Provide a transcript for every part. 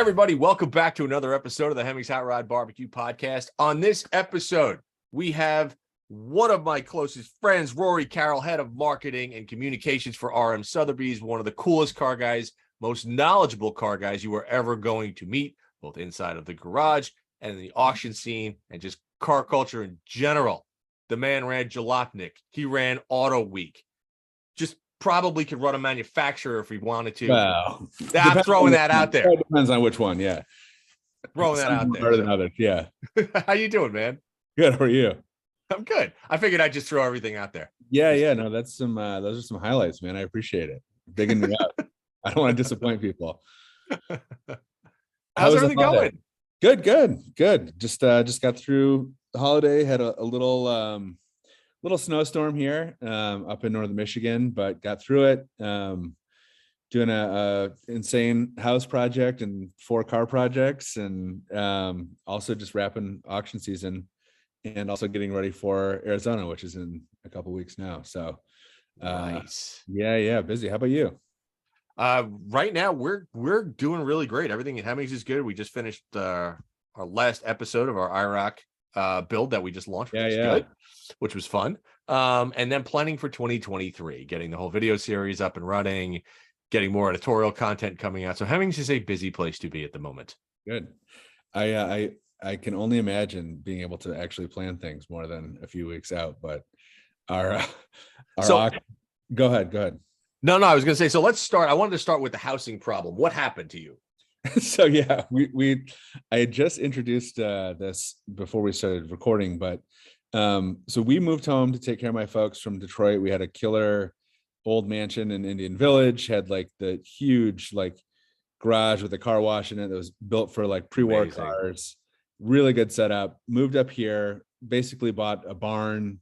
everybody, welcome back to another episode of the Hemmings Hot Rod BBQ podcast. On this episode, we have one of my closest friends, Rory Carroll, head of marketing and communications for RM Sotheby. He's one of the coolest car guys, most knowledgeable car guys you are ever going to meet, both inside of the garage and in the auction scene and just car culture in general. The man ran Jalopnik. He ran Auto Week. Just probably could run a manufacturer if he wanted to. Wow. I'm throwing that out there. It depends on which one. Yeah. Throwing that out there. Better than others. Yeah. How you doing, man? Good. How are you? I'm good. I figured I'd just throw everything out there. Yeah. No, that's some, those are some highlights, man. I appreciate it. Bigging me up. I don't want to disappoint people. How's everything going? Good. Just got through the holiday, had a little snowstorm here up in northern Michigan, but got through it. Doing a insane house project and 4 car projects, and also just wrapping auction season, and also getting ready for Arizona, which is in a couple weeks now. So nice. Yeah, busy. How about you? Right now we're doing really great. Everything at Hemmings is good. We just finished our last episode of our IROC build that we just launched, which was fun. And then planning for 2023, getting the whole video series up and running, getting more editorial content coming out. So Hemmings is a busy place to be at the moment. Good. I can only imagine being able to actually plan things more than a few weeks out, but go ahead. No, I was going to say, so let's start. I wanted to start with the housing problem. What happened to you? So yeah, I had just introduced this before we started recording, but so we moved home to take care of my folks from Detroit. We had a killer old mansion in Indian Village, had like the huge like garage with a car wash in it that was built for like pre-war cars. Really good setup. Moved up here, basically bought a barn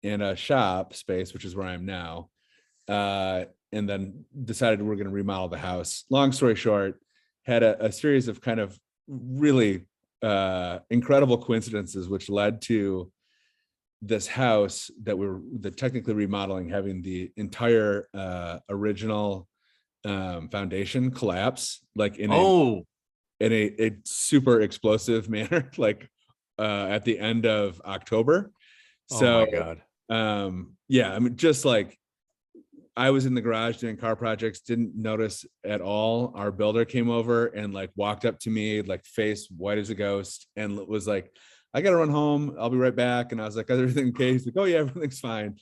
and a shop space, which is where I am now, and then decided we're going to remodel the house. Long story short, had a series of kind of really incredible coincidences, which led to this house that we're technically remodeling, having the entire original foundation collapse, like in a super explosive manner, like at the end of October. So, oh my God. Yeah, I mean, just like I was in the garage doing car projects, didn't notice at all. Our builder came over and like walked up to me, like face white as a ghost, and was like, I got to run home. I'll be right back. And I was like, everything okay? He's like, oh yeah, everything's fine.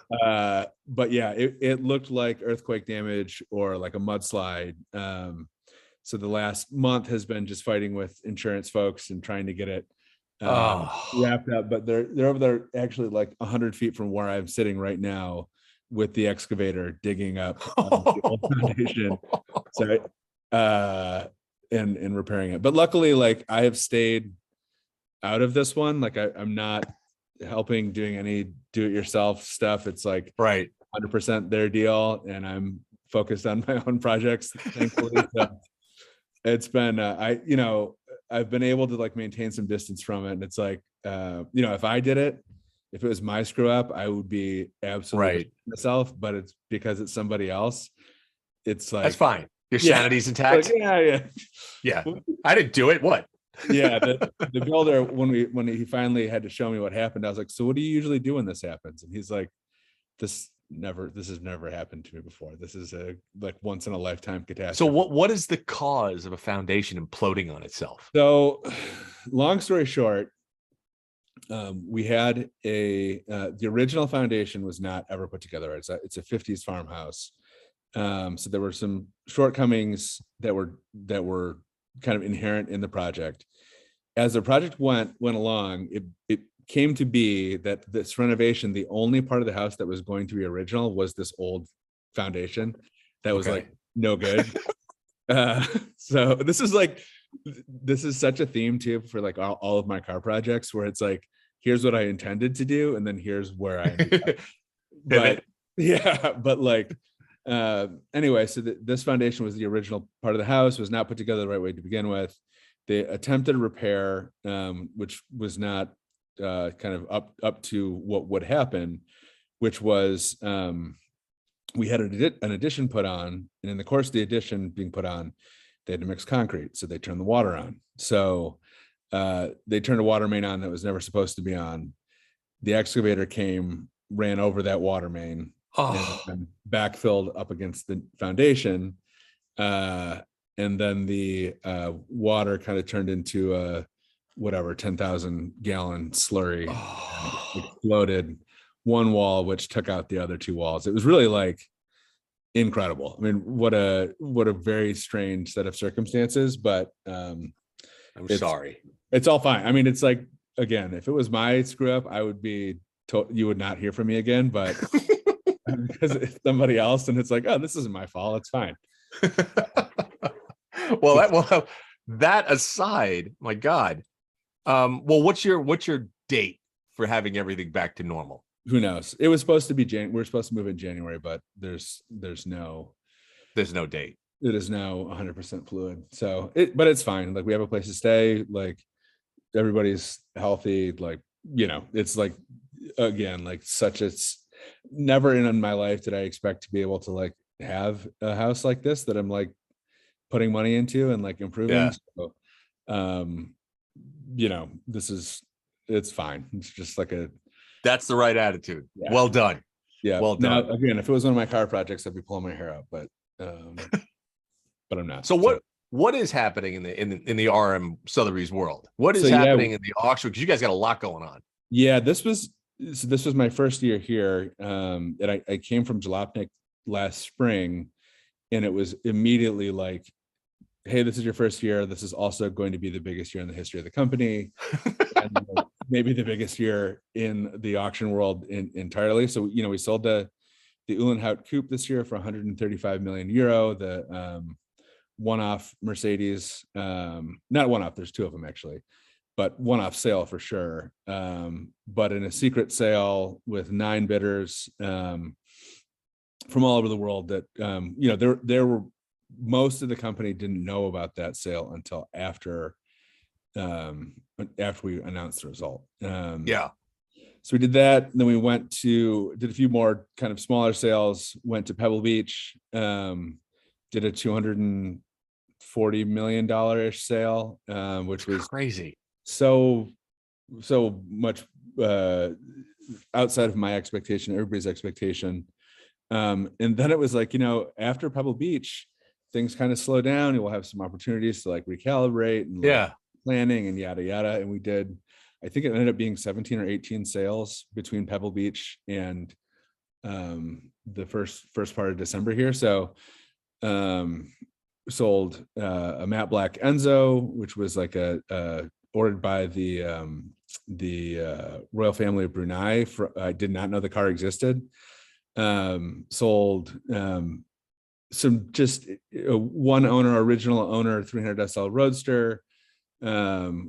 But yeah, it looked like earthquake damage or like a mudslide. So the last month has been just fighting with insurance folks and trying to get it wrapped up. But they're over there actually like 100 feet from where I'm sitting right now with the excavator digging up the old foundation. So, and repairing it. But luckily, like I have stayed out of this one. Like I'm not helping doing any do-it-yourself stuff. It's like 100% their deal, and I'm focused on my own projects, thankfully. So it's been I've been able to like maintain some distance from it, and it's like if I did it, if it was my screw up, I would be absolutely myself, but it's because it's somebody else. It's like, that's fine. Your sanity's intact. Like, yeah. I didn't do it. What? Yeah. The builder, when he finally had to show me what happened, I was like, so what do you usually do when this happens? And he's like, this has never happened to me before. This is a like once in a lifetime catastrophe. So what is the cause of a foundation imploding on itself? So long story short, we had the original foundation was not ever put together. It's a 50s farmhouse. So there were some shortcomings that were kind of inherent in the project. As the project went along, it came to be that this renovation, the only part of the house that was going to be original was this old foundation that was like no good. So this is such a theme too for like all of my car projects, where it's like, here's what I intended to do, and then here's where I ended up. But like anyway, so this foundation was the original part of the house, was not put together the right way to begin with. They attempted a repair, which was not kind of up to what would happen, which was we had an addition put on, and in the course of the addition being put on, they had to mix concrete, so they turned the water on. So they turned a water main on that was never supposed to be on. The excavator came, ran over that water main, Oh, and backfilled up against the foundation. And then the water kind of turned into a whatever 10,000 gallon slurry, exploded one wall, which took out the other two walls. It was really like incredible. I mean, what a very strange set of circumstances, but I'm sorry. It's all fine. I mean, it's like, again, if it was my screw up, I would be you would not hear from me again, but because it's somebody else and it's like, oh, this isn't my fault, it's fine. Well, that aside, my God. Well, what's your date for having everything back to normal? Who knows? It was supposed to be we're supposed to move in January, but there's no date. It is now 100% fluid. So but it's fine. Like, we have a place to stay. Like, everybody's healthy. Like, it's like, again, like, never in my life did I expect to be able to like have a house like this that I'm like putting money into and like improving. Yeah. So, it's fine. It's just like that's the right attitude. Yeah. Well done. Yeah. Well done. Now, again, if it was one of my car projects, I'd be pulling my hair out, but I'm not. So what is happening in the RM Sotheby's world? What is happening in the auction? Because you guys got a lot going on. Yeah, this was my first year here. And I came from Jalopnik last spring, and it was immediately like, hey, this is your first year. This is also going to be the biggest year in the history of the company. And maybe the biggest year in the auction world entirely. So, we sold the Uhlenhaut Coupe this year for 135 million euro. The one-off Mercedes, not one-off, there's two of them actually, but one-off sale for sure. But in a secret sale with 9 bidders from all over the world that, there were, most of the company didn't know about that sale until after we announced the result. Yeah. So we did that. Then we did a few more kind of smaller sales, went to Pebble Beach, did a $240 million-ish sale, which was crazy. So much outside of my expectation, everybody's expectation. And then it was like, after Pebble Beach, things kind of slow down. You will have some opportunities to like recalibrate and like planning and yada yada. And we did, I think it ended up being 17 or 18 sales between Pebble Beach and the first part of December here. So sold a matte black Enzo, which was like ordered by the royal family of Brunei. I did not know the car existed. Sold some just one owner, original owner, 300 SL Roadster.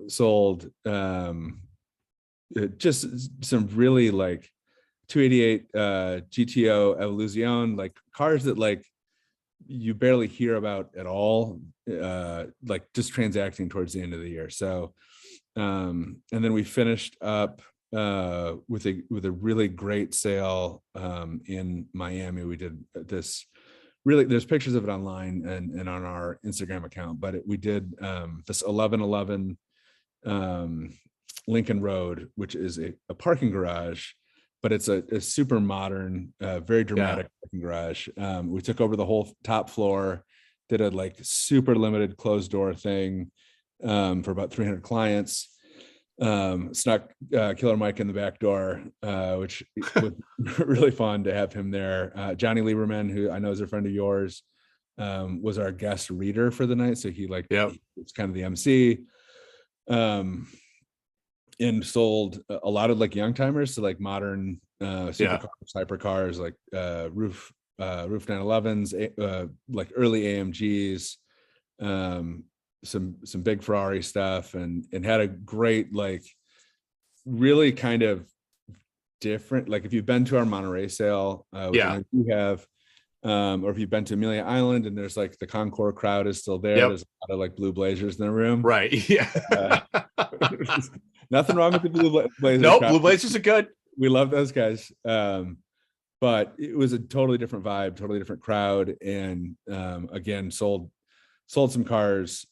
Sold just some really like 288 GTO Evolution, like cars that like you barely hear about at all, like just transacting towards the end of the year. So and then we finished up with a really great sale in Miami. We did this really, there's pictures of it online and on our Instagram account, but we did this 1111 Lincoln Road, which is a parking garage, but it's a super modern, very dramatic parking garage. We took over the whole top floor, did a like super limited closed door thing for about 300 clients. Snuck Killer Mike in the back door, which was really fun to have him there. Johnny Lieberman, who I know is a friend of yours, was our guest reader for the night. So he it's kind of the MC. And sold a lot of like young timers to like modern supercars, hypercars, like roof 911s, like early AMGs, some big Ferrari stuff, and had a great, like really kind of different, like if you've been to our Monterey sale, which you have, or if you've been to Amelia Island and there's like the Concours crowd is still there. There's a lot of like blue blazers in the room. Right. Yeah. Nothing wrong with the blue blazers. Nope, blue blazers are good. We love those guys. But it was a totally different vibe, totally different crowd. And again, sold sold some cars.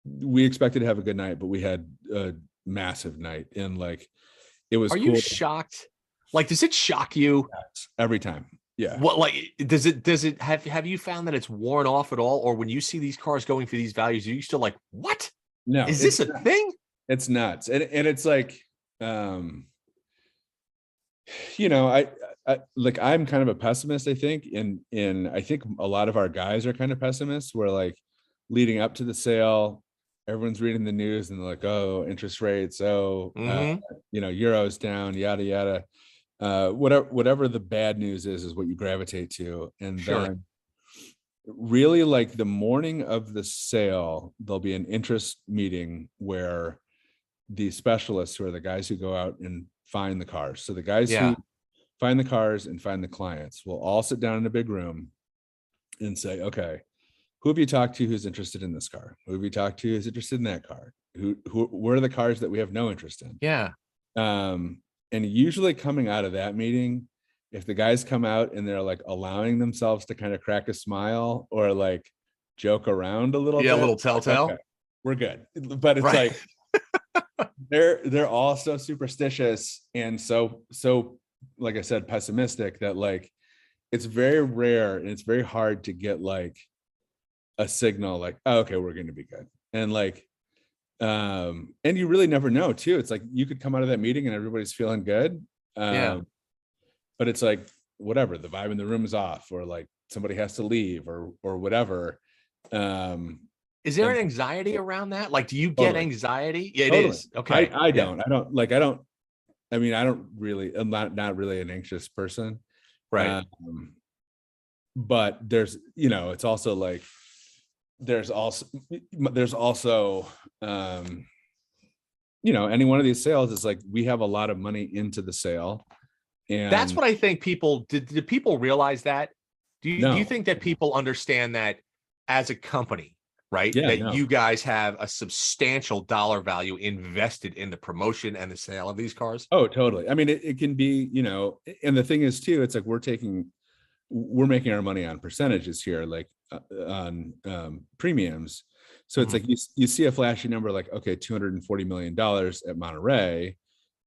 We expected to have a good night, but we had a massive night, and like it was Are cool. you shocked? Like, does it shock you Every time? Yeah. what, like, does it have you found that it's worn off at all? Or when you see these cars going for these values, are you still like, what No, is this a thing? It's nuts. And it's like, you know, I like, I'm kind of a pessimist, I think. And I think a lot of our guys are kind of pessimists, where like leading up to the sale, everyone's reading the news and they're like, oh, interest rates. Oh, you know, Euro's down, yada, yada. Whatever the bad news is what you gravitate to. And then really, like the morning of the sale, there'll be an interest meeting where the specialists, who are the guys who go out and find the cars. So the guys who find the cars and find the clients will all sit down in a big room and say, okay, who have you talked to who's interested in this car? Who have you talked to who's interested in that car? Where are the cars that we have no interest in? Yeah. And usually coming out of that meeting, if the guys come out and they're like allowing themselves to kind of crack a smile or like joke around a little bit, a little telltale. Okay, we're good. But it's like they're all so superstitious and so like I said, pessimistic, that like it's very rare and it's very hard to get like a signal like, oh, okay, we're going to be good. And like, and you really never know too. It's like you could come out of that meeting and everybody's feeling good. But it's like, whatever, the vibe in the room is off, or like somebody has to leave or whatever. Is there an anxiety around that? Like, do you get anxiety? Yeah, it is. Okay. I don't I mean, I don't really, I'm not really an anxious person. Right. But there's, you know, it's also like, there's also, you know, any one of these sales is like, we have a lot of money into the sale. And that's what I think people did people realize that? Do you think that people understand that as a company, right? You guys have a substantial dollar value invested in the promotion and the sale of these cars? Oh, totally. I mean, it can be, you know, and the thing is too, it's like we're making our money on percentages here, like on premiums. So it's like you see a flashy number like, okay, $240 million at Monterey.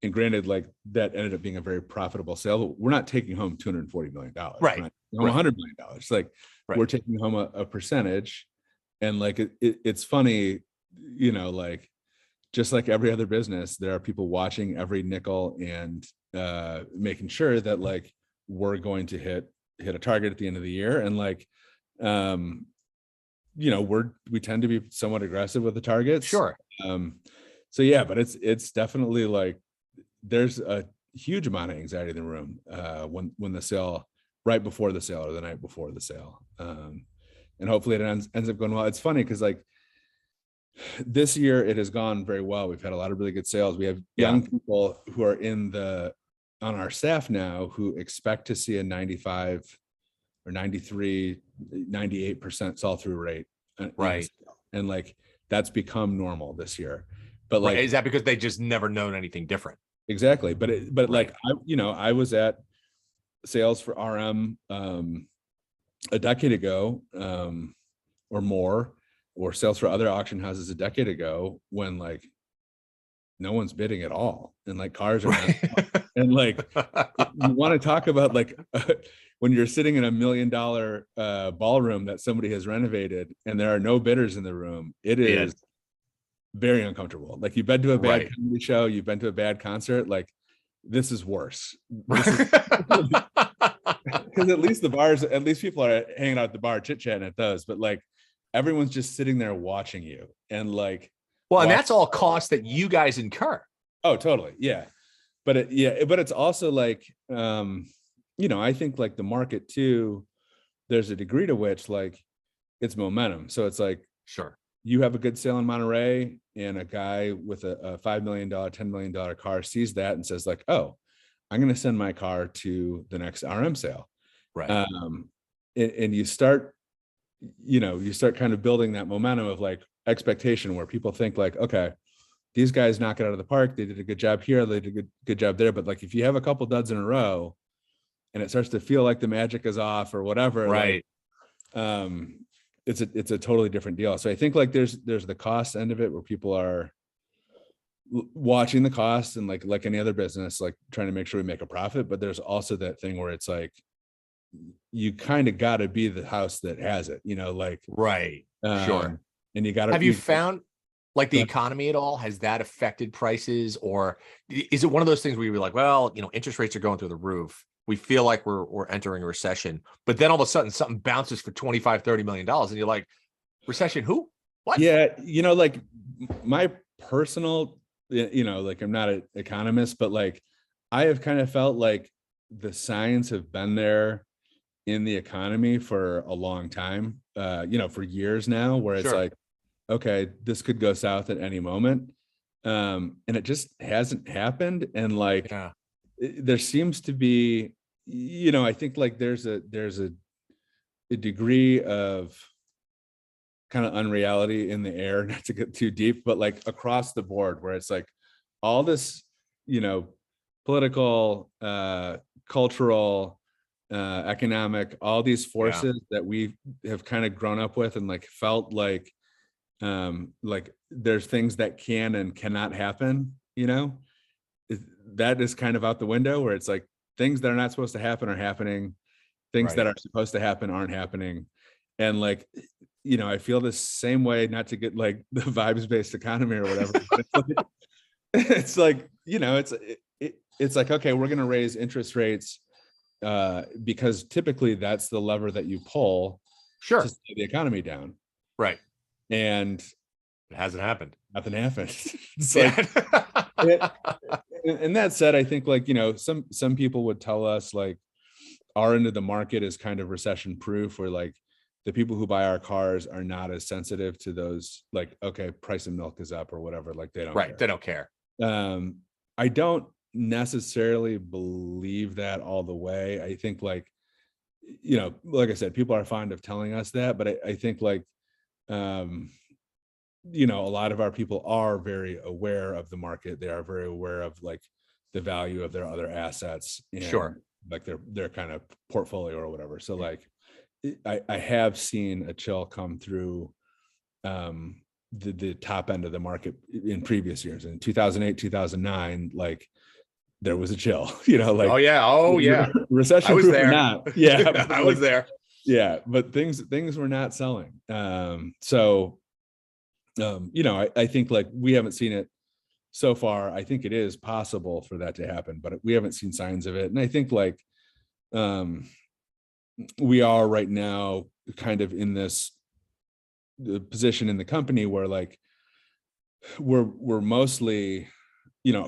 And granted, like that ended up being a very profitable sale, but we're not taking home $240 million. Right. We're not $100 million. Like we're taking home a percentage. And like, it's funny, you know, like just like every other business, there are people watching every nickel and making sure that like we're going to hit a target at the end of the year. And like, you know, we tend to be somewhat aggressive with the targets. Sure. So yeah, but it's definitely like, there's a huge amount of anxiety in the room when the sale, right before the sale or the night before the sale. And hopefully it ends up going well. It's funny because like this year it has gone very well. We've had a lot of really good sales. We have young people who are on our staff now who expect to see a 95 or 93, 98% sell through rate. Right. And like that's become normal this year. But like, is that because they just never known anything different? Exactly. But like, I was at sales for RM a decade ago or more, or sales for other auction houses a decade ago when like no one's bidding at all. And like cars are, and like, you want to talk about like when you're sitting in $1 million ballroom that somebody has renovated and there are no bidders in the room, it is very uncomfortable. Like you've been to a bad comedy show, you've been to a bad concert, like this is worse. Because at least people are hanging out at the bar chit-chatting at those, but like everyone's just sitting there watching you and like, well, and that's all costs that you guys incur. Oh, totally. Yeah. But it's also like, you know, I think like the market too, there's a degree to which like it's momentum. So it's like, sure, you have a good sale in Monterey and a guy with a $5 million, $10 million car sees that and says like, oh, I'm going to send my car to the next RM sale. Right. And you start kind of building that momentum of like expectation where people think like, okay, these guys knock it out of the park. They did a good job here. They did a good job there. But like, if you have a couple duds in a row and it starts to feel like the magic is off or whatever, right. Like, it's a totally different deal. So I think like there's the cost end of it where people are watching the cost and like any other business, like trying to make sure we make a profit. But there's also that thing where it's like, you kind of got to be the house that has it, like, Right. Sure. and you got to, Have you found like the economy at all? Has that affected prices, or is it one of those things where you're like, well, interest rates are going through the roof. We feel like we're entering a recession, but then all of a sudden something bounces for $25-30 million. And you're like, recession, who, what? Yeah. Like my personal, like I'm not an economist, but like I have kind of felt like the signs have been there in the economy for a long time, for years now, where it's like, okay, this could go south at any moment. And it just hasn't happened. And like, there seems to be, I think like there's a degree of kind of unreality in the air, not to get too deep, but like across the board, where it's like all this, political, cultural, economic, all these forces that we have kind of grown up with and like felt like there's things that can and cannot happen, that is kind of out the window, where it's like things that are not supposed to happen are happening, things that are supposed to happen aren't happening. And like, I feel the same way, not to get like the vibes-based economy or whatever. It's like, it's like, okay, we're going to raise interest rates because typically that's the lever that you pull to slow the economy down. Right. And it hasn't happened. Nothing happened. It's like, and that said, I think like, some people would tell us like our end of the market is kind of recession proof, where like the people who buy our cars are not as sensitive to those, like, okay, price of milk is up or whatever. Like they don't care. They don't care. I don't necessarily believe that all the way. I think like, like I said, people are fond of telling us that, but I think like, a lot of our people are very aware of the market. They are very aware of like the value of their other assets and like their kind of portfolio or whatever. So like, I have seen a chill come through the top end of the market in previous years. In 2008, 2009, like there was a chill, like, recession. I was there. Not. Yeah. I was there. Yeah. But things were not selling. So, I think like we haven't seen it so far. I think it is possible for that to happen, but we haven't seen signs of it. And I think like, we are right now kind of in this position in the company where like we're mostly,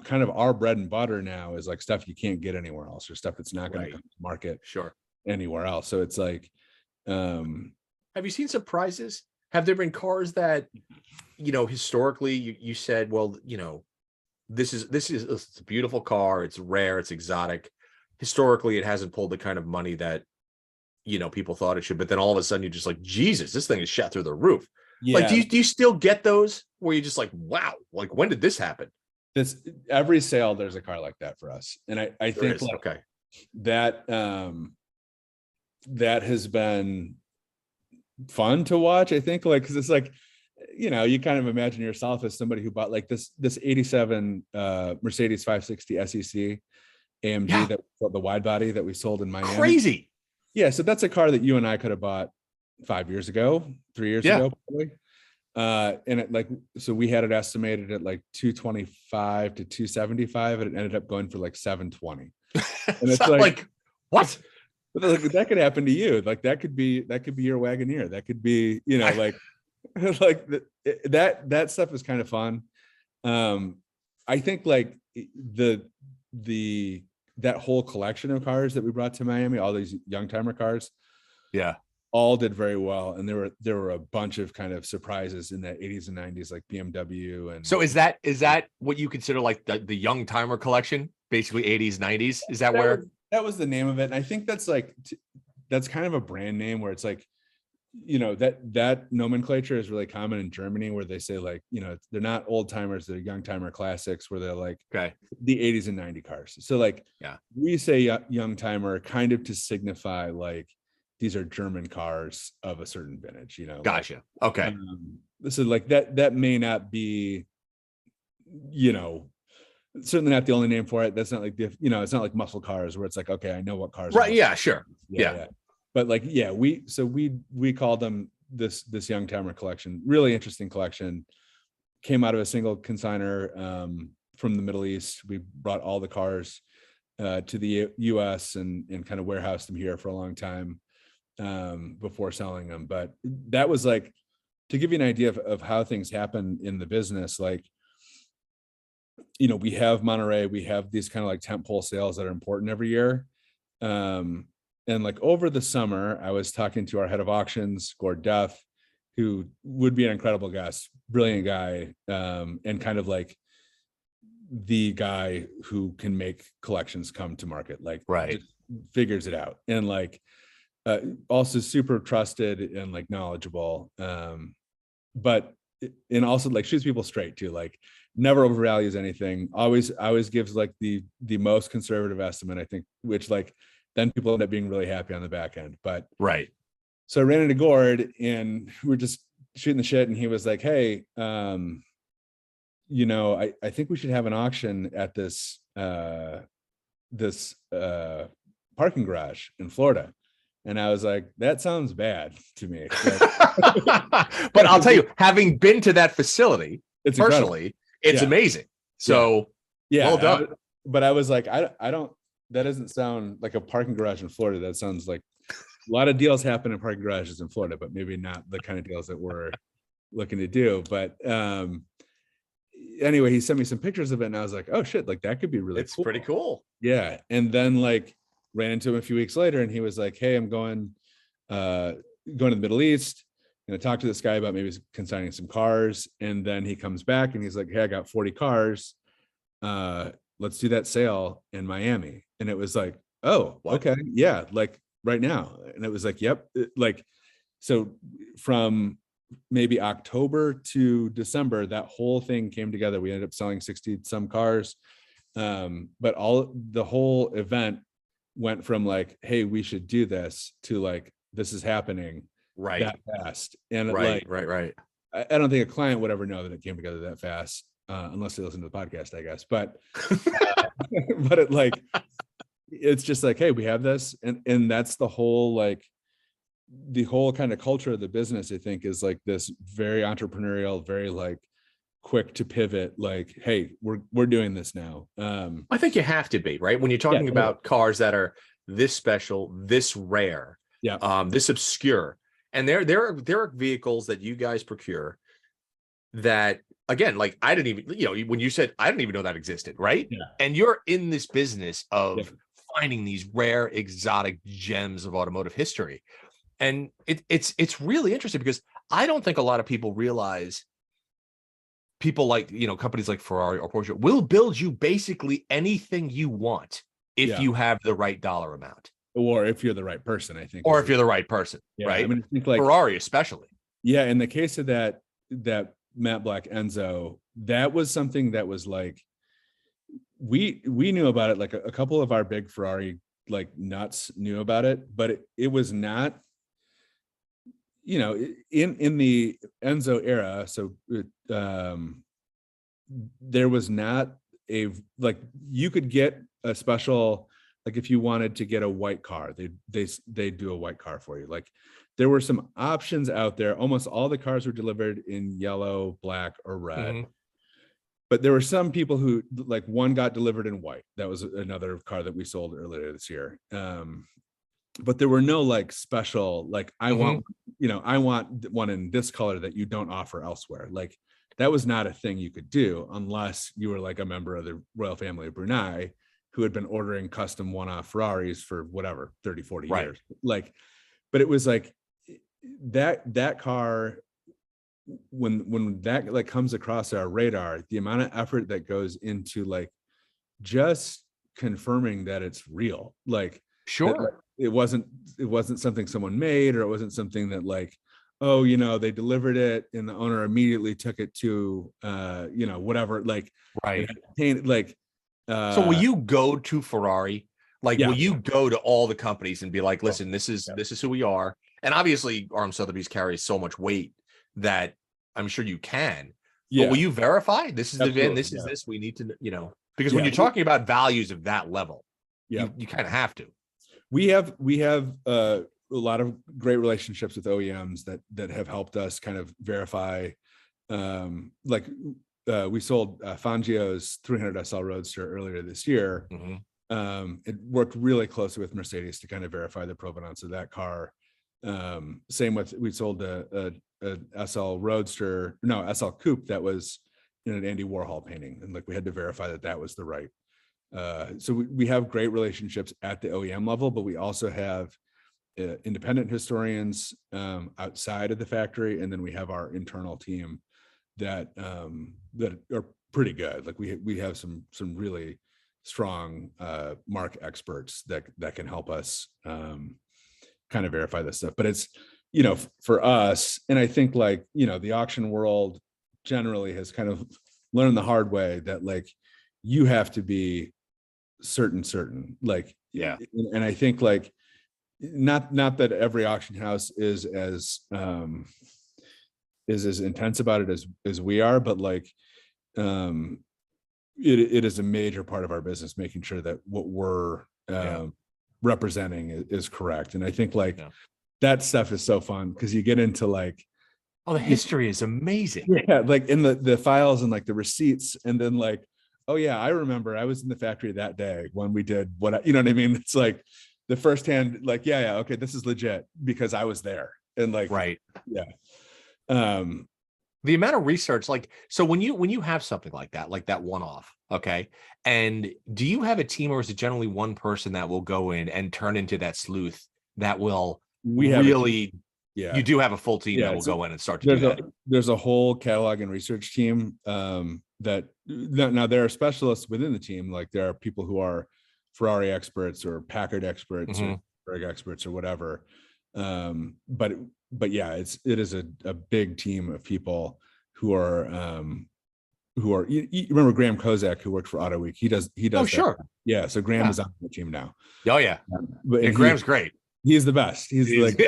kind of our bread and butter now is like stuff you can't get anywhere else, or stuff that's not going to come to market anywhere else. So it's like, have you seen surprises? Have there been cars that, historically you said, well, this is it's a beautiful car, it's rare, it's exotic. Historically, it hasn't pulled the kind of money that people thought it should, but then all of a sudden you're just like, Jesus, this thing is shot through the roof. Yeah. Like, do you still get those where you're just like, wow, like when did this happen? This every sale, there's a car like that for us. And I think like, that has been fun to watch. I think like, cause it's like, you kind of imagine yourself as somebody who bought like this 87 Mercedes 560 SEC AMG, that the wide body that we sold in Miami. Crazy. Yeah, so that's a car that you and I could have bought 5 years ago, 3 years ago, probably. And it like, so we had it estimated at like 225 to 275, and it ended up going for like 720. And it's like what? Like, that could happen to you. Like that could be your Wagoneer. That could be, like like that stuff is kind of fun. I think like that whole collection of cars that we brought to Miami, all these young timer cars, all did very well. And there were a bunch of kind of surprises in the 80s and 90s, like BMW. And so is that what you consider like the young timer collection, basically 80s, 90s? Is that where that was the name of it? And I think that's like that's kind of a brand name where it's like, that nomenclature is really common in Germany, where they say like, they're not old timers, they're young timer classics, where they're like the 80s and 90 cars. So like, we say young timer kind of to signify like these are German cars of a certain vintage, Gotcha. Okay. So like that may not be, certainly not the only name for it. That's not like it's not like muscle cars where it's like, okay, I know what cars are. Right. Yeah, sure. Yeah. But like, we called them this Young Timer collection. Really interesting collection. Came out of a single consigner from the Middle East. We brought all the cars to the US and kind of warehoused them here for a long time before selling them. But that was like, to give you an idea of how things happen in the business, like, we have Monterey, we have these kind of like tentpole sales that are important every year. And like over the summer, I was talking to our head of auctions, Gord Duff, who would be an incredible guest, brilliant guy, and kind of like the guy who can make collections come to market, like right, just figures it out, and like also super trusted and like knowledgeable, but and also like shoots people straight too, like never overvalues anything, always gives like the most conservative estimate, I think, which like then people end up being really happy on the back end. But right. So I ran into Gord and we were just shooting the shit, and he was like, hey, I think we should have an auction at this parking garage in Florida. And I was like, that sounds bad to me. But I'll tell you, having been to that facility, it's personally, it's amazing. So well done. But I was like, I don't, that doesn't sound like a parking garage in Florida. That sounds like a lot of deals happen in parking garages in Florida, but maybe not the kind of deals that we're looking to do. But anyway, he sent me some pictures of it, and I was like, oh shit, like that could be really cool. Pretty cool. Yeah. And then like ran into him a few weeks later, and he was like, hey, I'm going to the Middle East, gonna talk to this guy about maybe consigning some cars. And then he comes back and he's like, hey, I got 40 cars. Let's do that sale in Miami. And it was like, oh, okay, yeah, like right now. And it was like, yep, like, so from maybe October to December, that whole thing came together. We ended up selling 60 some cars. But the whole event went from like, hey, we should do this, to like, this is happening that fast. And right. I don't think a client would ever know that it came together that fast, unless they listen to the podcast, I guess. But but it like, it's just like, hey, we have this, and that's the whole, like the whole kind of culture of the business, I think, is like this very entrepreneurial, very like quick to pivot, like, hey, we're doing this now. I think you have to be, right? When you're talking about cars that are this special, this rare, this obscure, and there are vehicles that you guys procure that, again, like I didn't even, when you said, I didn't even know that existed, right? Yeah. And you're in this business of finding these rare, exotic gems of automotive history. And it's really interesting, because I don't think a lot of people realize people like, companies like Ferrari or Porsche will build you basically anything you want if you have the right dollar amount. Or if you're the right person, I think. Or if you're the right person, right? I mean, I think like Ferrari especially. Yeah, in the case of that matte black Enzo, that was something that was like, we knew about it, like a couple of our big Ferrari like nuts knew about it, but it was not, in the Enzo era. So there was not like, you could get a special, like if you wanted to get a white car, they do a white car for you. Like there were some options out there. Almost all the cars were delivered in yellow, black, or red. Mm-hmm. But there were some people who, like, one got delivered in white. That was another car that we sold earlier this year. But there were no like special, like I want one in this color that you don't offer elsewhere. Like that was not a thing you could do unless you were like a member of the royal family of Brunei, who had been ordering custom one-off Ferraris for whatever, 30, 40 years. Like, but it was like that car, when that like comes across our radar, the amount of effort that goes into like just confirming that it's real, like sure, it wasn't something someone made, or it wasn't something that like, oh, they delivered it and the owner immediately took it to whatever, like, right, like so will you go to Ferrari, Like, Yeah. will you go to all the companies and be like, listen, this is who we are? And obviously RM Sotheby's carries so much weight that I'm sure you can, but will you verify this is the VIN, this is this, we need to, because when you're talking about values of that level, you kind of have to. We have a lot of great relationships with OEMs that have helped us kind of verify. We sold Fangio's 300 SL Roadster earlier this year. It worked really closely with Mercedes to kind of verify the provenance of that car. Same with, we sold a SL Roadster, no, SL Coupe that was in an Andy Warhol painting, and like we had to verify that was the right. So we have great relationships at the OEM level, but we also have independent historians outside of the factory, and then we have our internal team that are pretty good. Like we have some really strong mark experts that can help us kind of verify this stuff. But it's, for us, and I think the auction world generally has kind of learned the hard way that like you have to be certain, and I think like not that every auction house is as intense about it as we are, but like it is a major part of our business, making sure that what we're representing is correct. And I think that stuff is so fun because you get into like, the history is amazing. Yeah, like in the files and like the receipts, and then like, oh yeah, I remember I was in the factory that day when we did what, you know what I mean? It's like the firsthand, like, okay, this is legit because I was there. And like, right. Yeah. The amount of research, like, so when you have something like that one-off, okay, and do you have a team, or is it generally one person that will go in and turn into that sleuth that will really, you do have a full team that will go in and start to do that? There's a whole catalog and research team that now there are specialists within the team. Like there are people who are Ferrari experts or Packard experts or Berg experts or whatever. But yeah, it is a big team of people who are you remember Graham Kozak, who worked for Auto Week. He does oh sure that. Yeah, so Graham is on the team now. Oh yeah, Graham's great. He's the best. He's like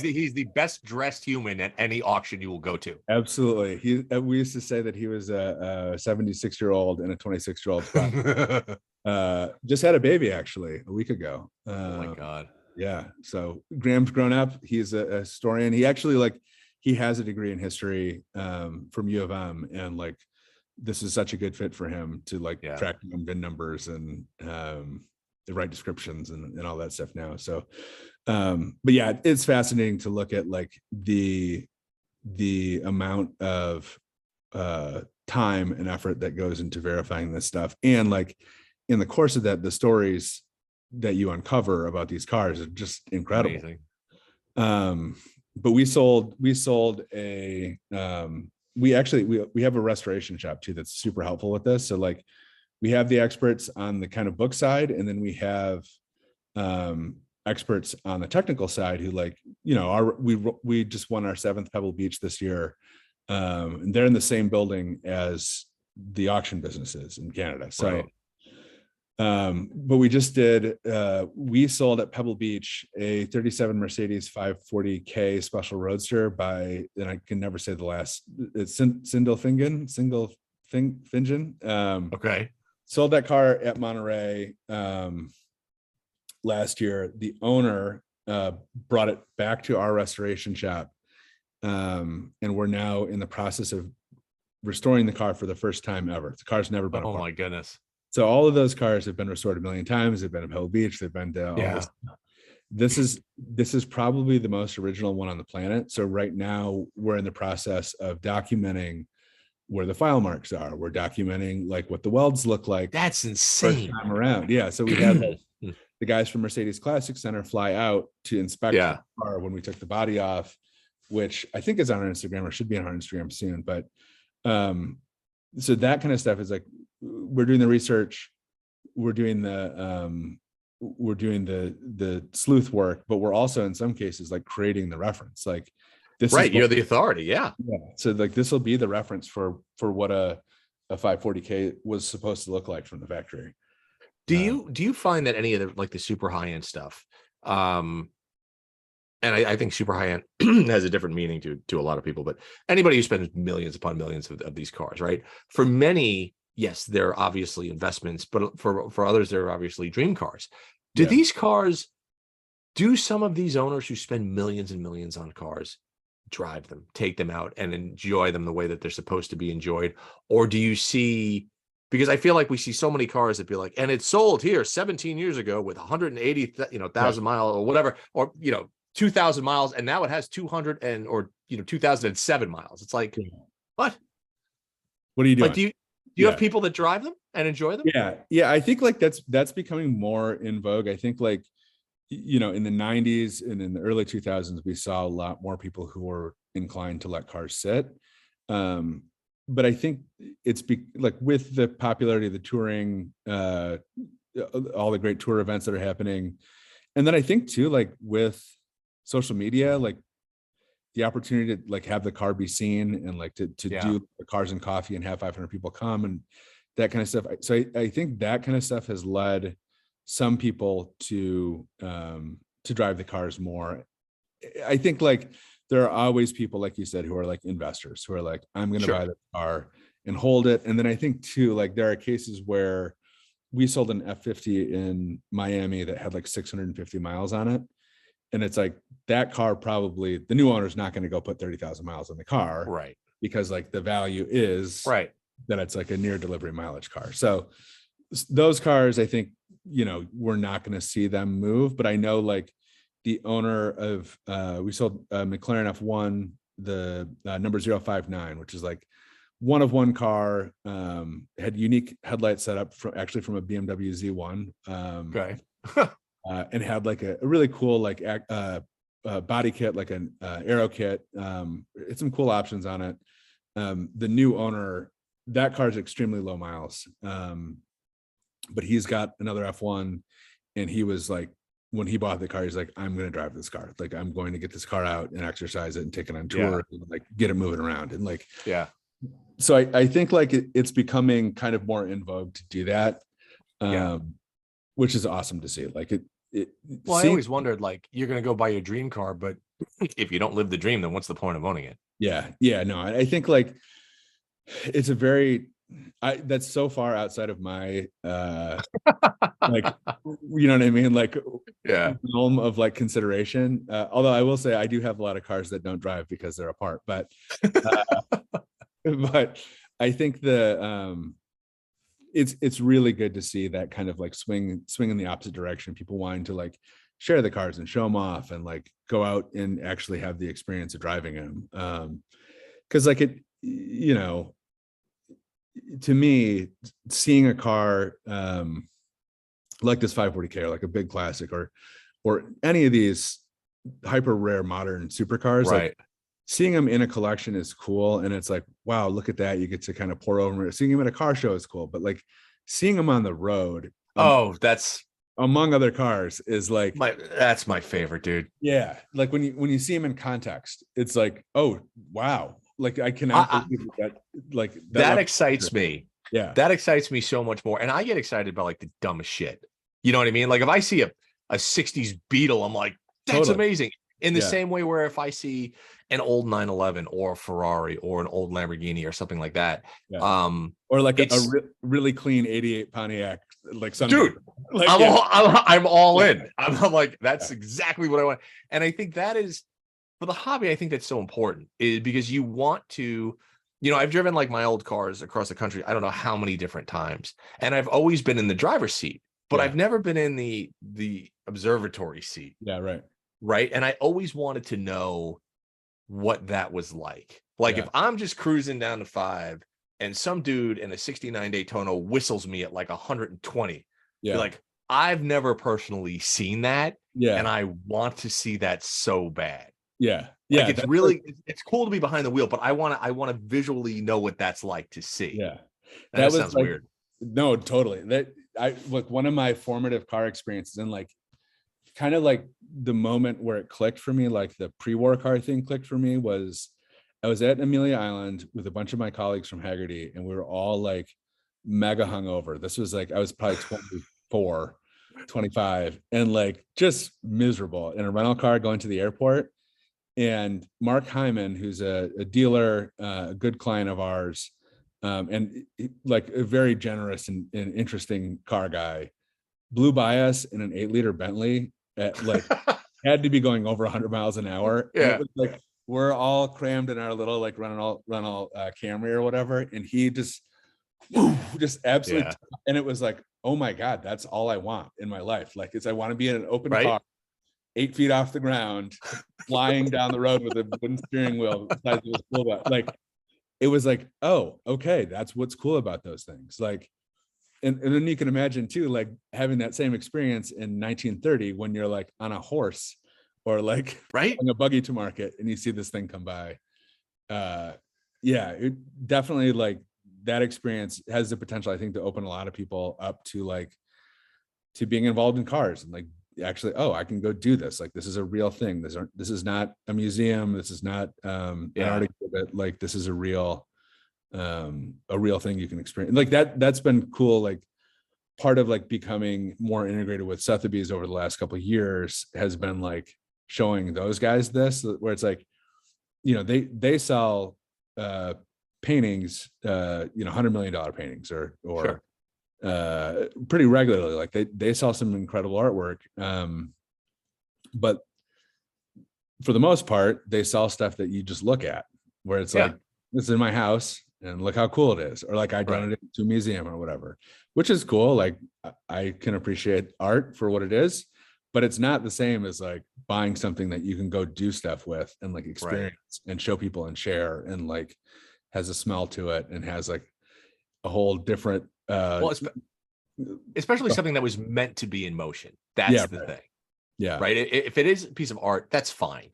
he's the best dressed human at any auction you will go to. Absolutely. We used to say that he was a 76-year-old and a 26-year-old just had a baby actually a week ago. Oh my god. Yeah. So Graham's grown up. He's a historian. He actually he has a degree in history from U of M, and like this is such a good fit for him to track VIN numbers and the right descriptions and all that stuff now. So but yeah, it's fascinating to look at like the amount of time and effort that goes into verifying this stuff, and like in the course of that, the stories that you uncover about these cars are just incredible. Amazing. But we sold a we have a restoration shop too that's super helpful with this. So like we have the experts on the kind of book side, and then we have experts on the technical side who we just won our 7th Pebble Beach this year, and they're in the same building as the auction businesses in Canada. So right. But we just did, we sold at Pebble Beach a 37 Mercedes 540K special roadster and I can never say the last, it's Sindelfingen. Okay. Sold that car at Monterey last year. The owner brought it back to our restoration shop. And we're now in the process of restoring the car for the first time ever. The car's never been. Oh my goodness. So all of those cars have been restored a million times. They've been at Pebble Beach. They've been to all this. This is probably the most original one on the planet. So right now we're in the process of documenting where the file marks are. We're documenting like what the welds look like. That's insane. First time around. Yeah. So we had the guys from Mercedes Classic Center fly out to inspect the car when we took the body off, which I think is on our Instagram or should be on our Instagram soon. But so that kind of stuff is like, we're doing the research, we're doing the sleuth work, but we're also in some cases like creating the reference. Like this, right? You're the authority, yeah. So like this will be the reference for what a 540K was supposed to look like from the factory. Do you find that any of the like the super high end stuff, and I think super high end has a different meaning to a lot of people, but anybody who spends millions upon millions of these cars, right? For many, yes, they're obviously investments, but for others, they're obviously dream cars. Do Yeah. these cars, do some of these owners who spend millions and millions on cars drive them, take them out and enjoy them the way that they're supposed to be enjoyed? Or do you see, because I feel like we see so many cars that be like, and it's sold here 17 years ago with 180, thousand miles or whatever, or, 2,000 miles, and now it has 200 and or 2007 miles. It's like, what What are you doing? like, do you have people that drive them and enjoy them? Yeah, I think like that's becoming more in vogue. I think like in the 90s and in the early 2000s we saw a lot more people who were inclined to let cars sit. But I think it's like with the popularity of the touring, all the great tour events that are happening, and then I think too, like with social media, like the opportunity to like have the car be seen and like to do the cars and coffee and have 500 people come and that kind of stuff. So I think that kind of stuff has led some people to drive the cars more. I think like there are always people, like you said, who are like investors who are like, I'm going to buy the car and hold it. And then I think too, like there are cases where we sold an F50 in Miami that had like 650 miles on it. And it's like that car, probably the new owner is not going to go put 30,000 miles on the car. Right. Because like the value is right. that it's like a near delivery mileage car. So those cars, I think, we're not going to see them move, but I know like the owner of, we sold McLaren F1, the number 059, which is like one of one car, had unique headlight setup from a BMW Z1. Okay. And had like a really cool like body kit, like an aero kit. It's some cool options on it. The new owner, that car is extremely low miles, but he's got another F1, and he was like, when he bought the car, he's like, I'm going to drive this car. Like, I'm going to get this car out and exercise it and take it on tour, and like get it moving around. And like, so I think like it's becoming kind of more in vogue to do that, which is awesome to see. Like I always wondered, like, you're going to go buy your dream car, but if you don't live the dream, then what's the point of owning it? Yeah. No, I think like it's a very, that's so far outside of my, like, you know what I mean? Like, realm of like consideration. Although I will say I do have a lot of cars that don't drive because they're apart, but, but I think it's really good to see that kind of like swing in the opposite direction. People wanting to like share the cars and show them off and like go out and actually have the experience of driving them. Because like it, to me, seeing a car like this 540K or like a big classic or any of these hyper rare modern supercars, like seeing them in a collection is cool. And it's like, wow, look at that. You get to kind of pour over. Seeing them at a car show is cool, but like seeing them on the road, that's among other cars, is like that's my favorite, dude. Yeah, like when you see them in context, it's like, oh wow, like I cannot believe that. Like that excites me. Yeah, that excites me so much more, and I get excited about like the dumbest shit. You know what I mean? Like if I see a 60s Beetle, I'm like, that's amazing. In the same way where if I see an old 911 or a Ferrari or an old Lamborghini or something like that, or like a really clean 88 Pontiac, like some dude, like I'm all in. I'm like, that's exactly what I want. And I think that is, for the hobby, I think that's so important, is because you want to, I've driven like my old cars across the country, I don't know how many different times, and I've always been in the driver's seat, but I've never been in the observatory seat. Right. And I always wanted to know what that was like. Like if I'm just cruising down to 5 and some dude in a 69 Daytona whistles me at like 120, be like, I've never personally seen that. And I want to see that so bad. Like it's really, it's cool to be behind the wheel, but I want to visually know what that's like to see. That sounds like, weird. No, totally. Like one of my formative car experiences, and like kind of like the moment where it clicked for me, like the pre-war car thing clicked for me, was I was at Amelia Island with a bunch of my colleagues from Haggerty, and we were all like mega hungover. This was like, I was probably 24, 25, and like just miserable in a rental car going to the airport. And Mark Hyman, who's a dealer, a good client of ours, and like a very generous and interesting car guy, blew by us in an 8-liter Bentley at like had to be going over 100 miles an hour. Yeah. And it was like we're all crammed in our little like rental Camry or whatever, and he just absolutely Yeah. and it was like, oh my God, that's all I want in my life. Like I want to be in an open Right. car 8 feet off the ground, flying down the road with a wooden steering wheel. Like it was like, oh, okay, that's what's cool about those things. Like, and then you can imagine too, like having that same experience in 1930 when you're like on a horse or like on a buggy to market and you see this thing come by. Yeah, it definitely, like that experience has the potential, I think, to open a lot of people up to like to being involved in cars and like actually, oh, I can go do this. Like this is a real thing. This is not a museum. This is not an art exhibit. Like this is a real thing you can experience. Like that's been cool. Like part of like becoming more integrated with Sotheby's over the last couple of years has been like showing those guys this, where it's like, you know, they sell paintings, $100 million paintings or Sure. pretty regularly. Like they sell some incredible artwork, but for the most part they sell stuff that you just look at, where it's like, this is in my house and look how cool it is, or like I donated it to a museum or whatever, which is cool. Like I can appreciate art for what it is, but it's not the same as like buying something that you can go do stuff with and like experience and show people and share, and like has a smell to it and has like a whole different especially something that was meant to be in motion. That's the thing. Yeah. Right. If it is a piece of art, that's fine.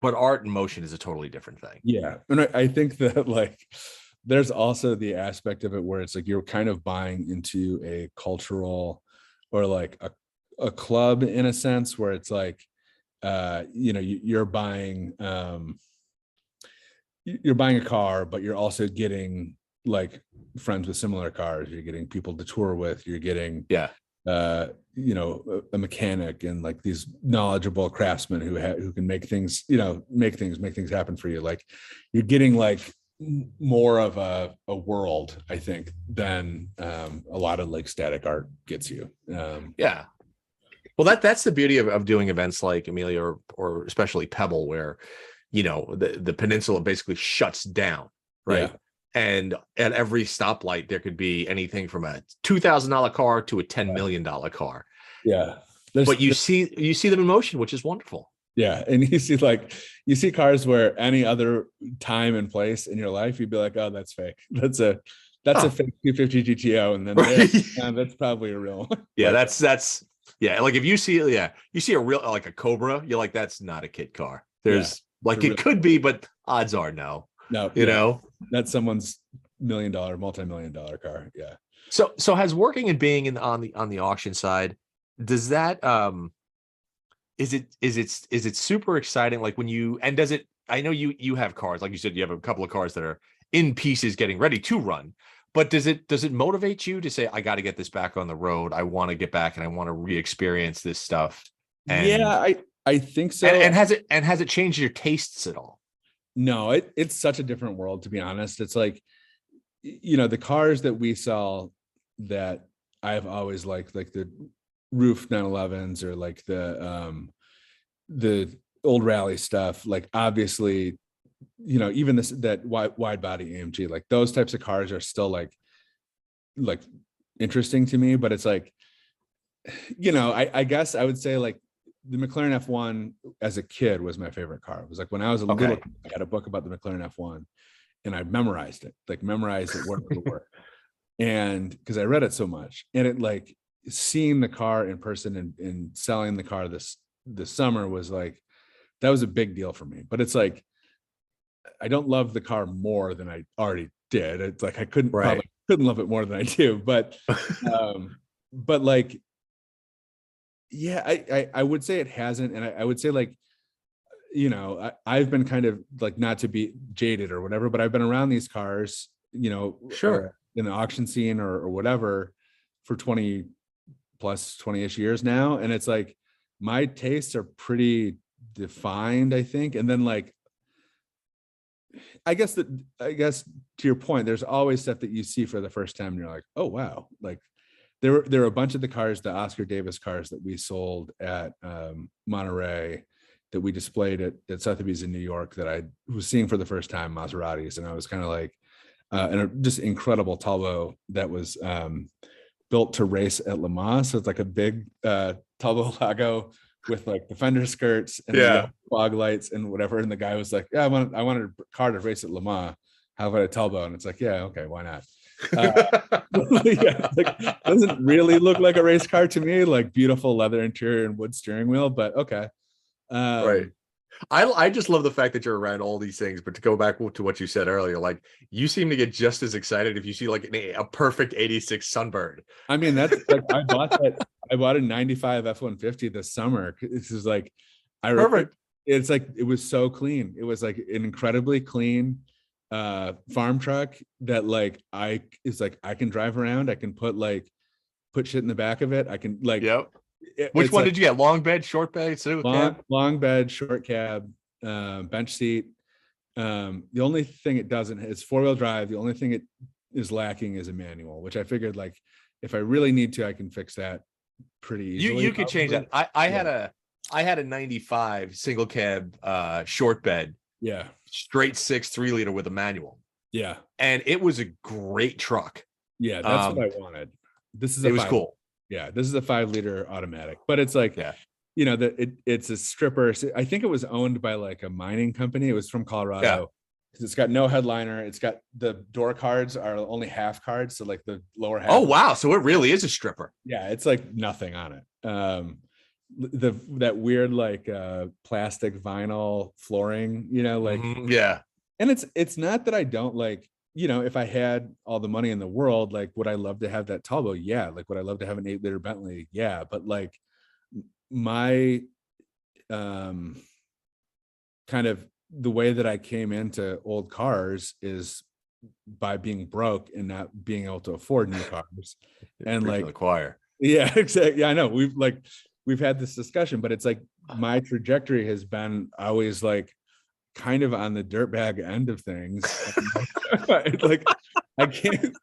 But art in motion is a totally different thing. Yeah. And I think that like there's also the aspect of it where it's like you're kind of buying into a cultural or like a club in a sense, where it's like you're buying a car, but you're also getting like friends with similar cars, you're getting people to tour with, you're getting a mechanic and like these knowledgeable craftsmen who can make things happen for you. Like you're getting like more of a world, I think, than a lot of like static art gets you. Well, that's the beauty of doing events like Amelia or especially Pebble, where the peninsula basically shuts down, right? And at every stoplight, there could be anything from a $2,000 car to a $10 million car. Yeah. But you see them in motion, which is wonderful. Yeah. And you see cars where any other time and place in your life, you'd be like, oh, that's fake. That's a fake 250 GTO. And then that's probably a real one. Yeah. That's like if you see a real, like a Cobra, you're like, that's not a kit car. There's it could be, but odds are no. That's someone's multi-million-dollar car. Yeah. So has working and being on the auction side, does that is it super exciting? Like when I know you have cars, like you said, you have a couple of cars that are in pieces getting ready to run, but does it motivate you to say, I got to get this back on the road? I want to get back and I want to re-experience this stuff. I think so. And has it changed your tastes at all? No, it's such a different world, to be honest. It's like, the cars that we sell that I've always liked, like the roof 911s or like the old rally stuff, like obviously, even that wide body AMG, like those types of cars are still like interesting to me. But it's like, I guess I would say like the McLaren F1 as a kid was my favorite car. It was like when I was a little kid, I had a book about the McLaren F1 and I memorized it word for word. And because I read it so much, and it like seeing the car in person and selling the car this summer was like, that was a big deal for me. But it's like, I don't love the car more than I already did. It's like, I couldn't love it more than I do. But, but like, yeah, I would say it hasn't. And I would say like, I've been kind of like, not to be jaded or whatever, but I've been around these cars, sure, in the auction scene or whatever for 20 plus 20-ish years now. And it's like, my tastes are pretty defined, I think. And then like, I guess to your point, there's always stuff that you see for the first time and you're like, oh wow. Like there were a bunch of the cars, the Oscar Davis cars that we sold at Monterey, that we displayed at Sotheby's in New York, that I was seeing for the first time, Maseratis. And I was kind of like, and a just incredible Talbot that was built to race at Le Mans. So it's like a big Talbot Lago with like the fender skirts and the fog lights and whatever. And the guy was like, yeah, I wanted a car to race at Le Mans. How about a Talbot? And it's like, yeah, okay, why not? Yeah, like, doesn't really look like a race car to me, like beautiful leather interior and wood steering wheel, but okay. Right. I just love the fact that you're around all these things, but to go back to what you said earlier, like you seem to get just as excited if you see like a perfect 86 Sunbird. I mean, that's like, I bought a 95 F-150 this summer. This is like, Perfect. It's like, it was so clean. It was like an incredibly clean farm truck that like, I can drive around. I can put shit in the back of it. I can like, yep. Which one did you get? Long bed, short bed, long bed, short cab, bench seat. The only thing it doesn't, it's 4-wheel drive. The only thing it is lacking is a manual, which I figured like if I really need to, I can fix that pretty easily. You could change that. I had a 95 single cab short bed. Yeah. Straight 6 3-liter with a manual. Yeah. And it was a great truck. Yeah, that's what I wanted. It was cool. Yeah, this is a 5-liter automatic, but it's like, you know, it's a stripper. I think it was owned by like a mining company. It was from Colorado. Yeah. It's got no headliner. It's got the door cards are only half cards, so like the lower half. Oh wow! So it really is a stripper. Yeah, it's like nothing on it. That weird like plastic vinyl flooring, you know, like yeah. And it's not that I don't like. You know, if I had all the money in the world, like, would I love to have that Talbot? Yeah. Like, would I love to have an 8-liter Bentley? Yeah. But like my kind of the way that I came into old cars is by being broke and not being able to afford new cars. And like the choir. Yeah, exactly. Yeah, I know. We've had this discussion, but it's like my trajectory has been always like kind of on the dirtbag end of things. Like I can't,